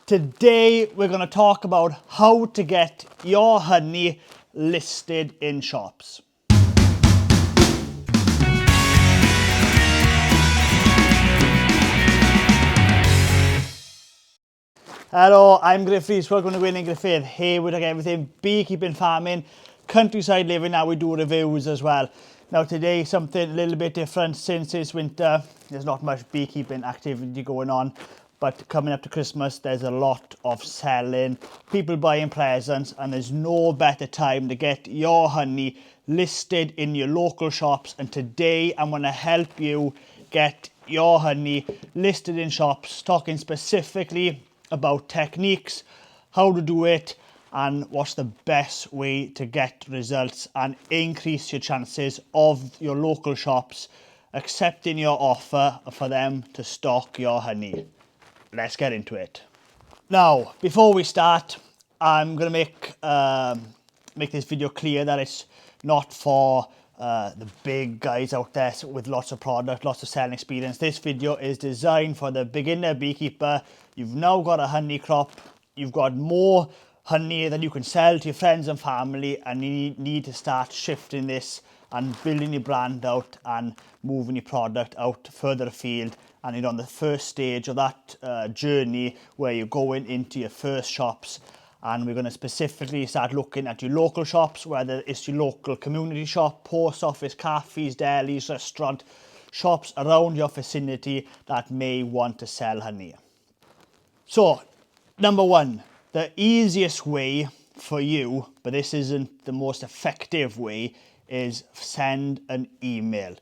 Today we're going to talk about how to get your honey listed in shops. Hello, I'm Griffiths, welcome to Winning Griffith. Here we talk everything beekeeping, farming, countryside living. Now we do reviews as well. Now today something a little bit different. Since it's winter, there's not much beekeeping activity going on. But coming up to Christmas, there's a lot of selling, people buying presents, and there's no better time to get your honey listed in your local shops. And today I'm going to help you get your honey listed in shops, talking specifically about techniques, how to do it, and what's the best way to get results and increase your chances of your local shops accepting your offer for them to stock your honey. Let's get into it. Now, before we start, I'm going to make this video clear that it's not for the big guys out there with lots of product, lots of selling experience. This video is designed for the beginner beekeeper. You've now got a honey crop, you've got more honey that you can sell to your friends and family, and you need to start shifting this and building your brand out and moving your product out further afield. And you're on the first stage of that journey where you're going into your first shops. And we're going to specifically start looking at your local shops, whether it's your local community shop, post office, cafes, delis, restaurant, shops around your vicinity that may want to sell honey. So, number one, the easiest way for you, but this isn't the most effective way, is send an email.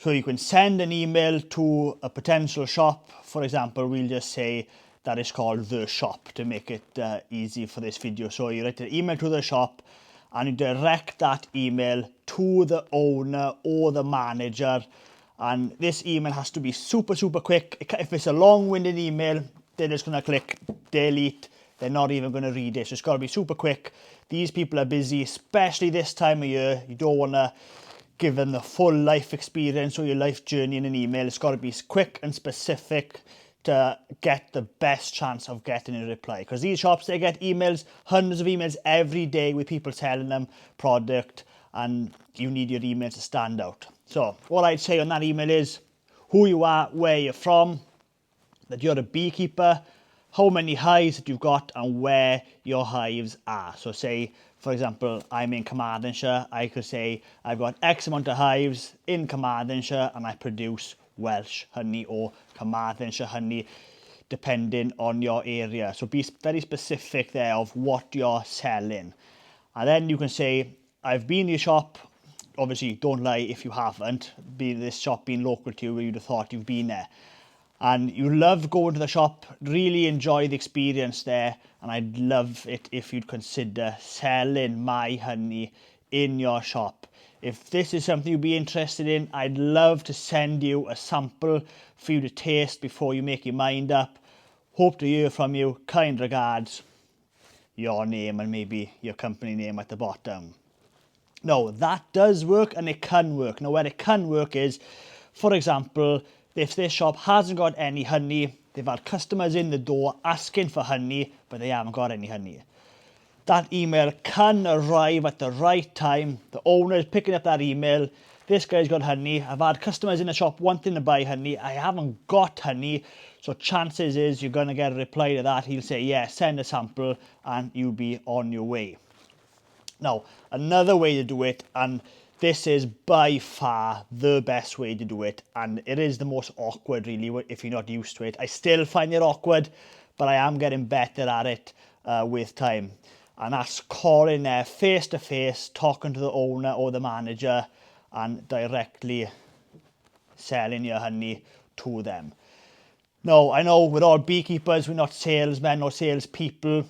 So you can send an email to a potential shop. For example, we'll just say that it's called The Shop to make it easy for this video. So you write an email to the shop and you direct that email to the owner or the manager. And this email has to be super quick. If it's a long-winded email, they're just going to click delete. They're not even going to read it. So it's got to be super quick. These people are busy, especially this time of year. You don't want to give them the full life experience or your life journey in an email. It's got to be quick and specific to get the best chance of getting a reply. Because these shops, they get emails, hundreds of emails every day with people selling them product, and you need your email to stand out. So what I'd say on that email is who you are, where you're from, that you're a beekeeper, how many hives that you've got, and where your hives are. So say, for example, I'm in Carmarthenshire. I could say I've got X amount of hives in Carmarthenshire and I produce Welsh honey or Carmarthenshire honey, depending on your area. So be very specific there of what you're selling. And then you can say, I've been to your shop. Obviously, don't lie if you haven't. This shop being local to you, you'd have thought you've been there. And you love going to the shop, really enjoy the experience there. And I'd love it if you'd consider selling my honey in your shop. If this is something you'd be interested in, I'd love to send you a sample for you to taste before you make your mind up. Hope to hear from you. Kind regards, your name and maybe your company name at the bottom. Now, that does work and it can work. Now, where it can work is, for example, if this shop hasn't got any honey, they've had customers in the door asking for honey, but they haven't got any honey. That email can arrive at the right time. The owner is picking up that email. This guy's got honey. I've had customers in the shop wanting to buy honey. I haven't got honey. So chances is you're going to get a reply to that. He'll say, yeah, send a sample and you'll be on your way. Now, another way to do it, and this is by far the best way to do it, and it is the most awkward really if you're not used to it. I still find it awkward, but I am getting better at it with time. And that's calling there face to face, talking to the owner or the manager and directly selling your honey to them. Now, I know we're all beekeepers, we're not salesmen or salespeople.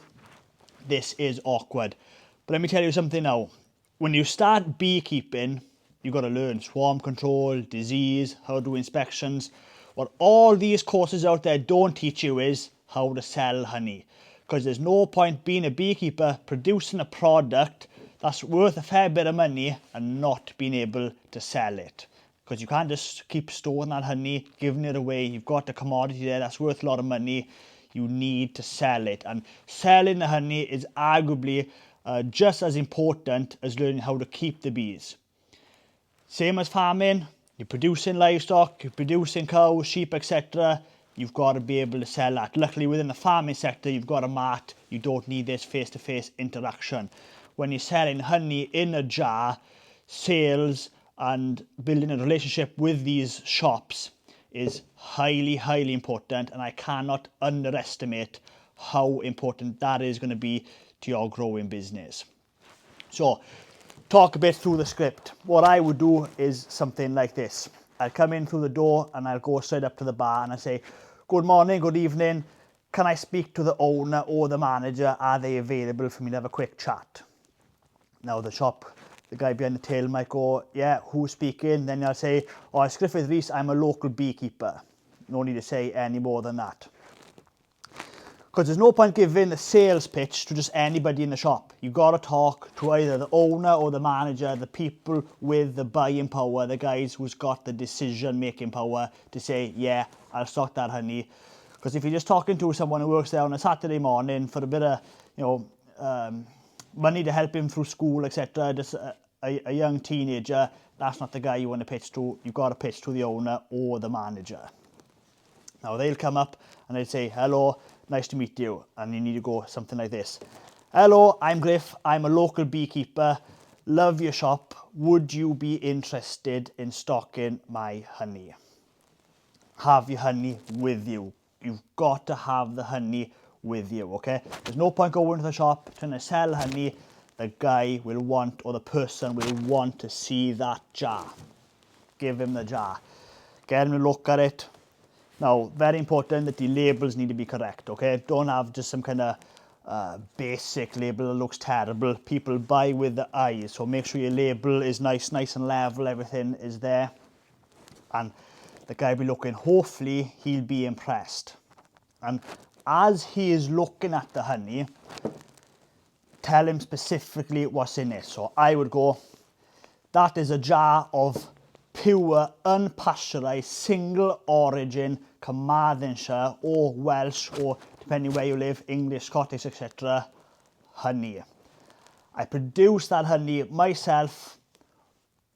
This is awkward. But let me tell you something now. When you start beekeeping, you've got to learn swarm control, disease, how to do inspections. What all these courses out there don't teach you is how to sell honey. Because there's no point being a beekeeper producing a product that's worth a fair bit of money and not being able to sell it. Because you can't just keep storing that honey, giving it away. You've got a commodity there that's worth a lot of money. you need to sell it. And selling the honey is arguably just as important as learning how to keep the bees. Same as farming, you're producing livestock, you're producing cows, sheep, etc. You've got to be able to sell that. Luckily, within the farming sector, you've got a mart. You don't need this face-to-face interaction. When you're selling honey in a jar, sales and building a relationship with these shops is highly, highly important, and I cannot underestimate how important that is going to be to your growing business. So, talk a bit through the script. What I would do is something like this. I'll come in through the door and I'll go straight up to the bar and I say, good morning, good evening. Can I speak to the owner or the manager? Are they available for me to have a quick chat? Now the guy behind the till might go, yeah, who's speaking? Then I'll say, oh, it's Griffith Rees, I'm a local beekeeper. No need to say any more than that. Because there's no point giving the sales pitch to just anybody in the shop. You've got to talk to either the owner or the manager, the people with the buying power, the guys who's got the decision-making power to say, yeah, I'll stock that honey. Because if you're just talking to someone who works there on a Saturday morning for a bit of, money to help him through school, etc., just a young teenager, that's not the guy you want to pitch to. You've got to pitch to the owner or the manager. Now they'll come up and they'll say, hello, nice to meet you. And you need to go something like this. Hello, I'm Griff. I'm a local beekeeper. Love your shop. Would you be interested in stocking my honey? Have your honey with you. You've got to have the honey with you, okay? There's no point going to the shop trying to sell honey. The guy will want, or the person will want to see that jar. Give him the jar. Get him to look at it. Now, very important that the labels need to be correct, okay? Don't have just some kind of basic label that looks terrible. People buy with the eyes, so make sure your label is nice and level, everything is there. And the guy will be looking, hopefully he'll be impressed. And as he is looking at the honey, tell him specifically what's in it. So I would go, that is a jar of pure, unpasteurised, single origin, Carmarthenshire or Welsh, or depending where you live, English, Scottish, etc., honey. I produce that honey myself,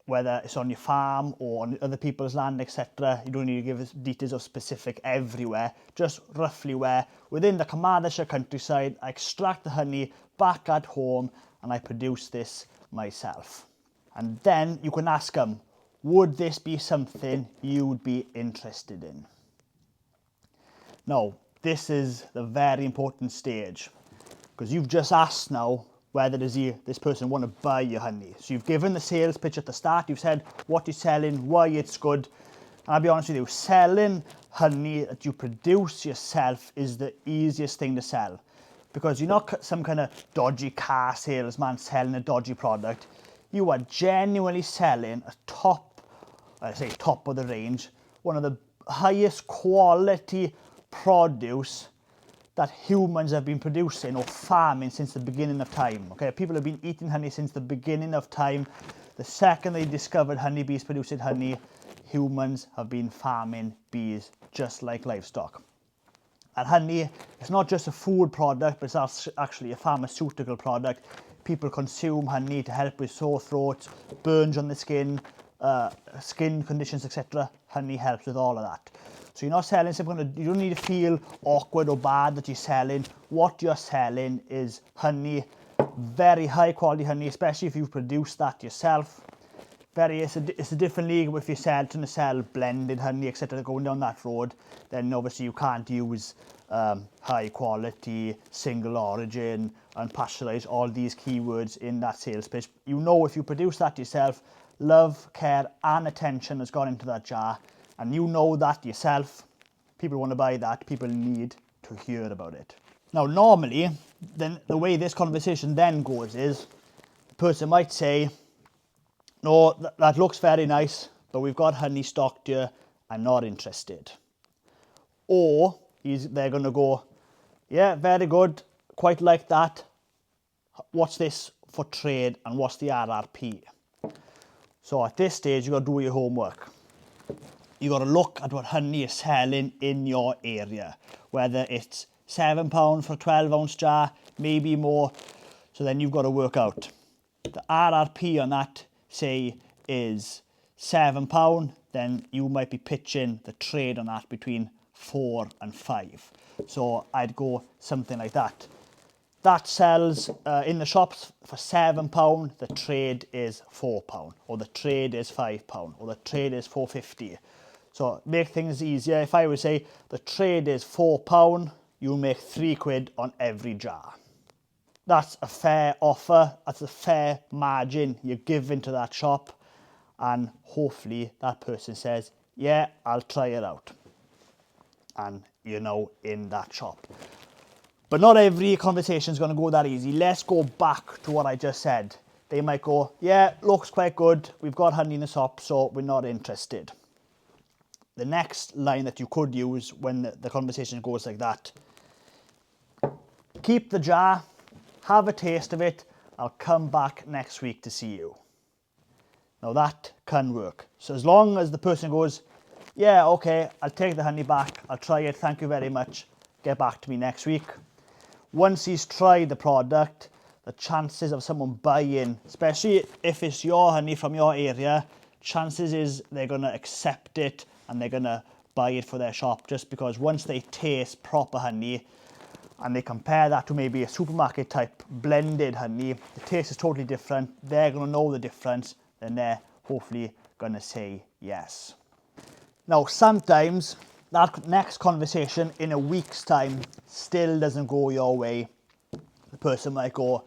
whether it's on your farm or on other people's land, etc. You don't need to give us details of specific everywhere, just roughly where. Within the Carmarthenshire countryside, I extract the honey back at home and I produce this myself. And then you can ask them, would this be something you'd be interested in? Now, this is the very important stage, because you've just asked now whether this person want to buy your honey. So you've given the sales pitch at the start, you've said what you're selling, why it's good. And I'll be honest with you, selling honey that you produce yourself is the easiest thing to sell, because you're not some kind of dodgy car salesman selling a dodgy product. You are genuinely selling a top of the range, one of the highest quality produce that humans have been producing or farming since the beginning of time. Okay, people have been eating honey since the beginning of time. The second they discovered honeybees producing honey, humans have been farming bees just like livestock. And honey is not just a food product, but it's actually a pharmaceutical product. People consume honey to help with sore throats, burns on the skin, skin conditions, etc. Honey helps with all of that. So you're not selling something, you don't need to feel awkward or bad that you're selling. What you're selling is honey, very high quality honey, especially if you've produced that yourself. It's a different league if you're trying to sell blended honey, etc. Going down that road, then obviously you can't use high quality, single origin, unpasteurised, all these keywords in that sales pitch. You know, if you produce that yourself, love, care and attention has gone into that jar, and you know that yourself. People want to buy that. People need to hear about it. Now, normally, then the way this conversation then goes is, the person might say, no, that looks very nice, but we've got honey stocked here, I'm not interested. Or they're going to go, yeah, very good, quite like that. What's this for trade and what's the RRP? So at this stage, you've got to do your homework. You've got to look at what honey is selling in your area, whether it's £7 for a 12-ounce jar, maybe more. So then you've got to work out. The RRP on that, say, is £7, then you might be pitching the trade on that between 4 and 5. So I'd go something like that. That sells in the shops for £7, the trade is £4, or the trade is £5, or the trade is £4.50. So make things easier. If I would say the trade is £4, you make £3 on every jar. That's a fair offer, that's a fair margin you're giving to that shop, and hopefully that person says, yeah, I'll try it out. And you're now in that shop. But not every conversation is going to go that easy. Let's go back to what I just said. They might go, yeah, looks quite good, we've got honey in the shop, so we're not interested. The next line that you could use when the conversation goes like that, keep the jar, have a taste of it, I'll come back next week to see you. Now that can work. So as long as the person goes, yeah, okay, I'll take the honey back, I'll try it, thank you very much, get back to me next week. Once he's tried the product, the chances of someone buying, especially if it's your honey from your area, chances is they're going to accept it and they're going to buy it for their shop, just because once they taste proper honey, and they compare that to maybe a supermarket type blended honey, the taste is totally different, they're going to know the difference, then they're hopefully going to say yes. Now sometimes that next conversation in a week's time still doesn't go your way. The person might go,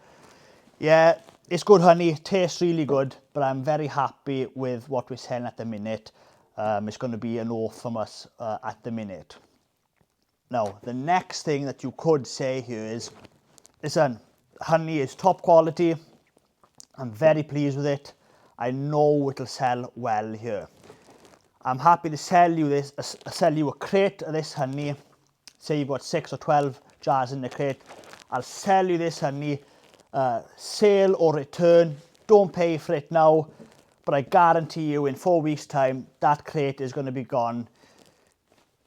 yeah, it's good honey, tastes really good, but I'm very happy with what we're selling at the minute. It's going to be a no from us at the minute. Now, the next thing that you could say here is, listen, honey is top quality. I'm very pleased with it. I know it'll sell well here. I'm happy to sell you a crate of this honey. Say you've got 6 or 12 jars in the crate. I'll sell you this honey, sale or return. Don't pay for it now, but I guarantee you in 4 weeks' time, that crate is going to be gone.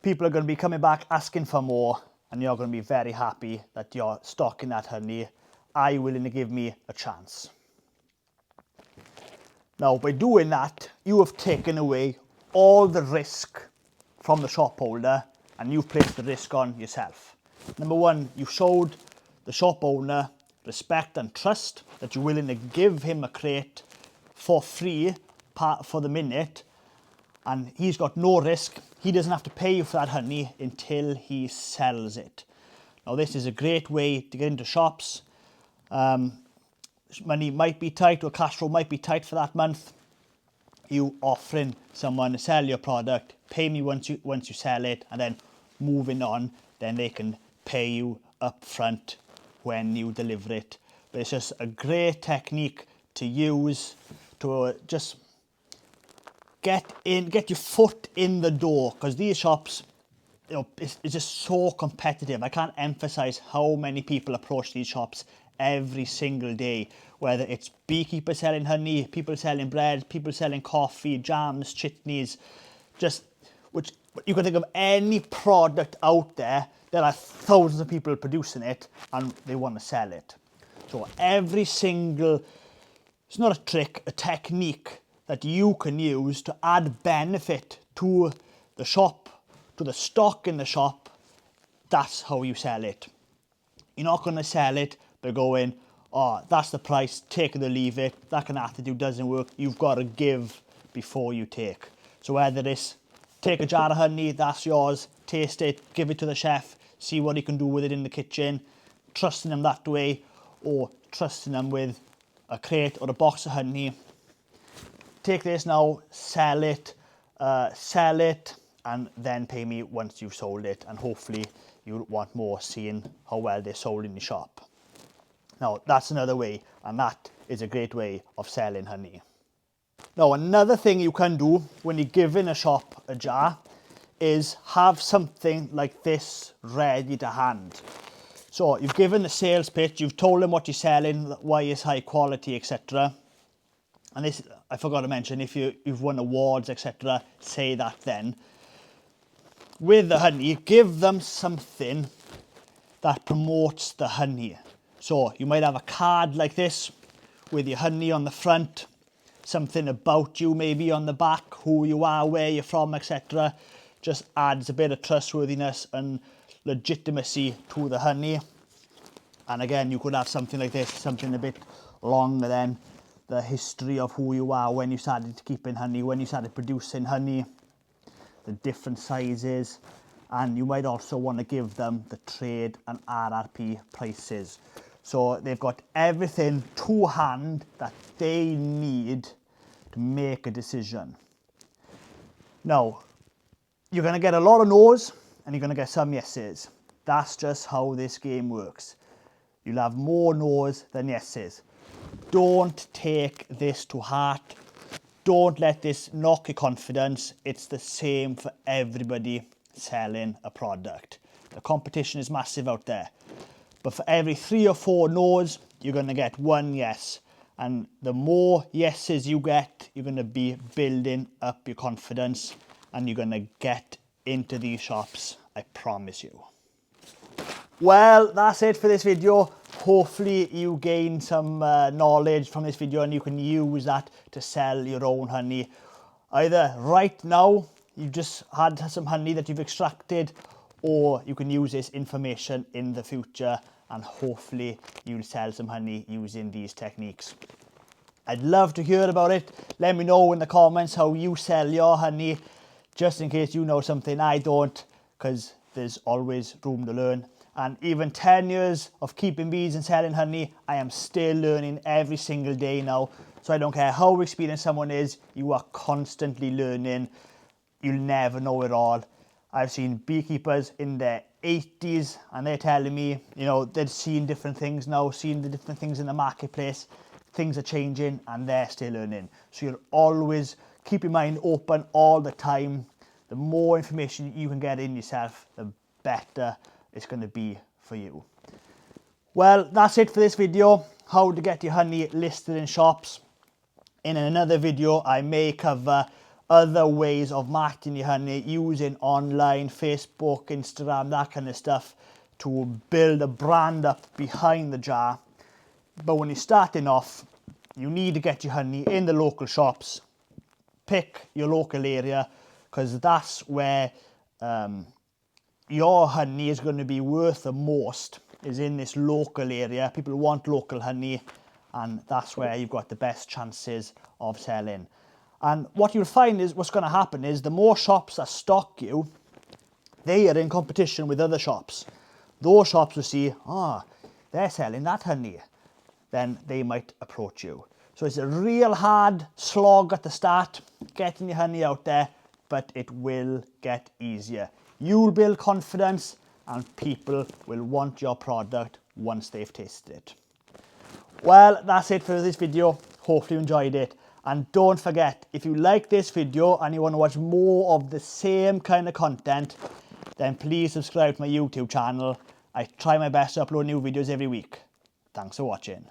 People are going to be coming back asking for more, and you're going to be very happy that you're stocking that honey. Are you willing to give me a chance? Now, by doing that, you have taken away all the risk from the shop holder, and you've placed the risk on yourself. Number one, you showed the shop owner respect and trust that you're willing to give him a crate for free for the minute, and he's got no risk. He doesn't have to pay you for that honey until he sells it. Now this is a great way to get into shops. Money might be tight, or cash flow might be tight for that month. You offering someone to sell your product, pay me once you sell it, and then moving on, then they can pay you up front when you deliver it. But it's just a great technique to use to just get your foot in the door, because these shops, you know, it's just so competitive. I can't emphasize how many people approach these shops every single day, whether it's beekeepers selling honey, people selling bread, people selling coffee, jams, chutneys, which you can think of any product out there. There are thousands of people producing it and they want to sell it. So it's not a trick, a technique that you can use to add benefit to the shop, to the stock in the shop. That's how you sell it. You're not going to sell it by going, oh, that's the price, take it or leave it. That kind of attitude doesn't work. You've got to give before you take. So whether it's take a jar of honey, that's yours, taste it, give it to the chef, see what he can do with it in the kitchen, trusting him that way, or trusting him with a crate or a box of honey. Take this now, sell it, and then pay me once you've sold it, and hopefully you'll want more, seeing how well they're sold in the shop. Now, that's another way, and that is a great way of selling honey. Now, another thing you can do when you're giving a shop a jar is have something like this ready to hand. So you've given the sales pitch, you've told them what you're selling, why it's high quality, etc. And this, I forgot to mention, if you've won awards, etc., say that then. With the honey, give them something that promotes the honey. So you might have a card like this with your honey on the front, something about you maybe on the back, who you are, where you're from, etc. Just adds a bit of trustworthiness and legitimacy to the honey. And again, you could have something like this, something a bit longer than the history of who you are, when you started keeping honey, when you started producing honey, the different sizes, and you might also want to give them the trade and RRP prices. So they've got everything to hand that they need to make a decision. Now, you're going to get a lot of no's and you're going to get some yeses. That's just how this game works. You'll have more no's than yeses. Don't take this to heart. Don't let this knock your confidence. It's the same for everybody selling a product. The competition is massive out there. But for every 3 or 4 no's, you're going to get 1 yes. And the more yeses you get, you're going to be building up your confidence and you're going to get into these shops, I promise you. Well, that's it for this video. Hopefully you gain some knowledge from this video and you can use that to sell your own honey. Either right now, you've just had some honey that you've extracted, or you can use this information in the future and hopefully you'll sell some honey using these techniques. I'd love to hear about it. Let me know in the comments how you sell your honey, just in case you know something I don't, because there's always room to learn. And even 10 years of keeping bees and selling honey, I am still learning every single day now. So I don't care how experienced someone is, you are constantly learning. You'll never know it all. I've seen beekeepers in their 80s and they're telling me, you know, they've seen different things now, seen the different things in the marketplace. Things are changing and they're still learning. So you'll always keep your mind open all the time. The more information you can get in yourself, the better it's going to be for you. Well, that's it for this video. How to get your honey listed in shops. In another video, I may cover other ways of marketing your honey using online, Facebook, Instagram, that kind of stuff to build a brand up behind the jar. But when you're starting off, you need to get your honey in the local shops. Pick your local area, because that's where your honey is going to be worth the most, is in this local area. People want local honey, and that's where you've got the best chances of selling. And what you'll find is, what's going to happen is, the more shops that stock you, they are in competition with other shops. Those shops will see, they're selling that honey. Then they might approach you. So it's a real hard slog at the start, getting your honey out there, but it will get easier. You'll build confidence and people will want your product once they've tasted it. Well, that's it for this video. Hopefully you enjoyed it. And don't forget, if you like this video and you want to watch more of the same kind of content, then please subscribe to my YouTube channel. I try my best to upload new videos every week. Thanks for watching.